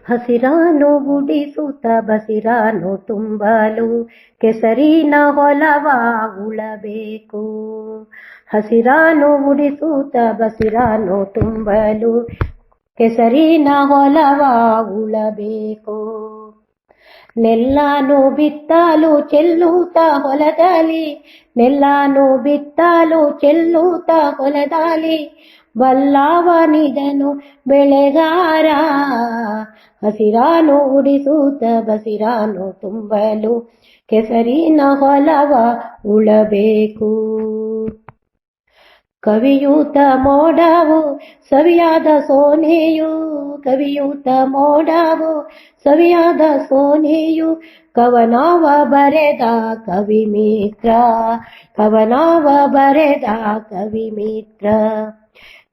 ಹಸಿರಾನು ಗುಡಿಸುತ್ತ ಬಸಿರಾನು ತುಂಬಲು ಕೆಸರಿನ ಹೊಲವ ಉಳಬೇಕು. ಹಸಿರಾನು ಗುಡಿಸುತ್ತ ಬಸಿರಾನು ತುಂಬಲು ಕೆಸರಿನ ಹೊಲವ ಉಳಬೇಕು. ನೆಲ್ಲಾನು ಬಿತ್ತಲು ಚೆಲ್ಲುತ್ತ ಹೊಲದಲ್ಲಿ, ನೆಲ್ಲಾನು ಬಿತ್ತಲು ಚೆಲ್ಲುತ್ತ ಹೊಲದಲ್ಲಿ, ಬಲ್ಲವನಿದನು ಬೆಳೆಗಾರ. ಹಸಿರಾನು ಉಡಿಸುತ್ತ ಬಸಿರಾನು ತುಂಬಲು ಕೆಸರಿನ ಹೊಲವ ಉಳಬೇಕು. ಕವಿಯೂತ ಮೋಡವು ಸವಿಯಾದ ಸೋನೆಯು, ಕವಿಯೂತ ಮೋಡವು ಸವಿಯಾದ ಸೋನೆಯು, ಕವನವ ಬರೆದ ಕವಿ ಮಿತ್ರ, ಕವನವ ಬರೆದ ಕವಿ ಮಿತ್ರ.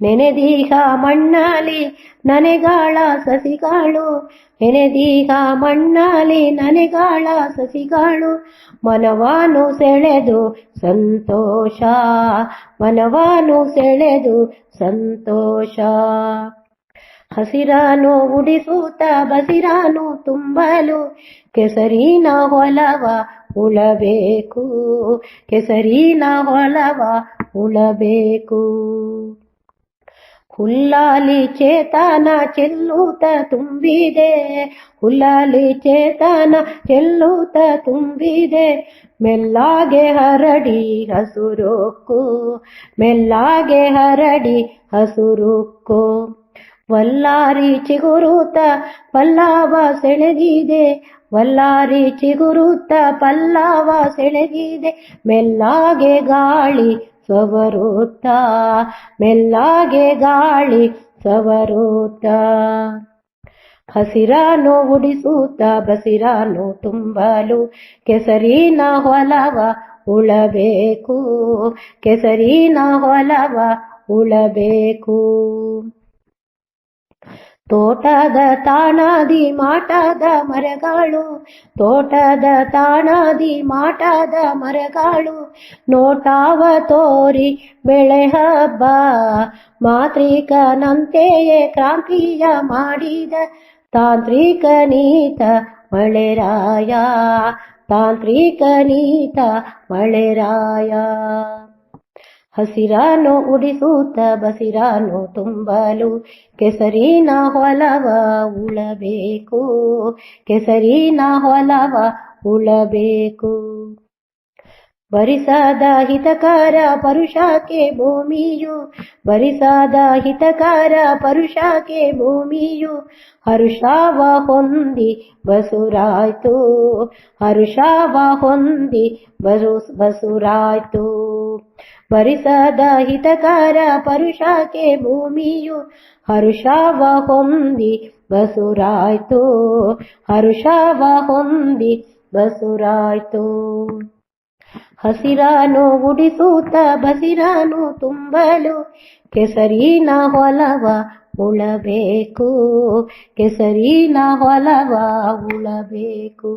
ನೆನೆದೀಗ ಮಣ್ಣಾಲಿ ನನೆಗಾಳ ಸಸಿಗಳು, ನೆನೆದೀಗ ಮಣ್ಣಾಲಿ ನನೆಗಾಳ ಸಸಿಗಳು, ಮನವನ್ನು ಸೆಳೆದು ಸಂತೋಷ, ಮನವನ್ನು ಸೆಳೆದು ಸಂತೋಷ. ಹಸಿರಾನು ಉಡಿಸುತ್ತ ಬಸಿರಾನು ತುಂಬಲು ಕೆಸರಿನ ಹೊಲವ ಉಳಬೇಕು, ಕೆಸರಿನ ಹೊಲವ ಉಳಬೇಕು. ಹುಲ್ಲಾಲಿ ಚೇತನ ಚೆಲ್ಲುತ್ತ ತುಂಬಿದೆ, ಹುಲ್ಲಾಲಿ ಚೇತನ ಚೆಲ್ಲುತ್ತ ತುಂಬಿದೆ, ಮೆಲ್ಲಾಗೆ ಹರಡಿ ಹಸುರುಕ್ಕು, ಮೆಲ್ಲಾಗೆ ಹರಡಿ ಹಸುರುಕ್ಕು. ವಲ್ಲಾರಿ ಚಿಗುರುತ್ತ ಪಲ್ಲವ ಸೆಳೆದಿದೆ, ವಲ್ಲಾರಿ ಚಿಗುರುತ್ತ ಪಲ್ಲವ ಸೆಳೆದಿದೆ, ಮೆಲ್ಲಾಗೆ ಗಾಳಿ ಸವರುತ್ತ, ಮೆಲ್ಲಾಗೆ ಗಾಳಿ ಸವರುತ್ತ. ಹಸಿರಾನು ಉಡಿಸುತ್ತ ಬಸಿರಾನು ತುಂಬಲು ಕೆಸರಿನ ಹೊಲವ ಉಳಬೇಕು, ಕೆಸರಿನ ಹೊಲವ ಉಳಬೇಕು. ತೋಟದ ತಾಣದಿ ಮಾಟದ ಮರಗಳು, ತೋಟದ ತಾಣದಿ ಮಾಟದ ಮರಗಳು, ನೋಟವ ತೋರಿ ಬೆಳೆ ಹಬ್ಬ. ಮಾಂತ್ರಿಕನಂತೆಯೇ ಕ್ರಾಂತಿಯ ಮಾಡಿದ ತಾಂತ್ರಿಕ ನೀತ ಮಳೆರಾಯ, ತಾಂತ್ರಿಕ ನೀತ ಮಳೆರಾಯ. ಹಸಿರಾನು ಉಡಿಸುತ್ತ ಬಸಿರಾನು ತುಂಬಲು ಕೆಸರಿನ ಹೊಲವ ಉಳಬೇಕು, ಕೆಸರಿನ ಹೊಲವ ಉಳಬೇಕು. ಬರಿಸದ ಹಿತಕರ ಪರುಷಕ್ಕೆ ಭೂಮಿಯು, ಬರಿಸದ ಹಿತಕರ ಪರುಷಕ್ಕೆ ಭೂಮಿಯು, ಹರುಷವ ಹೊಂದಿ ಬಸುರಾಯ್ತು, ಹರುಷವ ಹೊಂದಿ ಬಸುರಾಯ್ತು. ಬರಿಸದ ಹಿತಕರ ಪರುಷಕ್ಕೆ ಭೂಮಿಯು, ಹರುಷವ ಹೊಂದಿ ಬಸುರಾಯ್ತು, ಹರುಷವ ಹೊಂದಿ ಬಸುರಾಯ್ತು. ಹಸಿರಾನು ಉಡಿಸುತ್ತ ಬಸಿರಾನು ತುಂಬಲು ಕೆಸರಿನ ಹೊಲವ ಉಳಬೇಕು, ಕೆಸರಿನ ಹೊಲವ ಉಳಬೇಕು.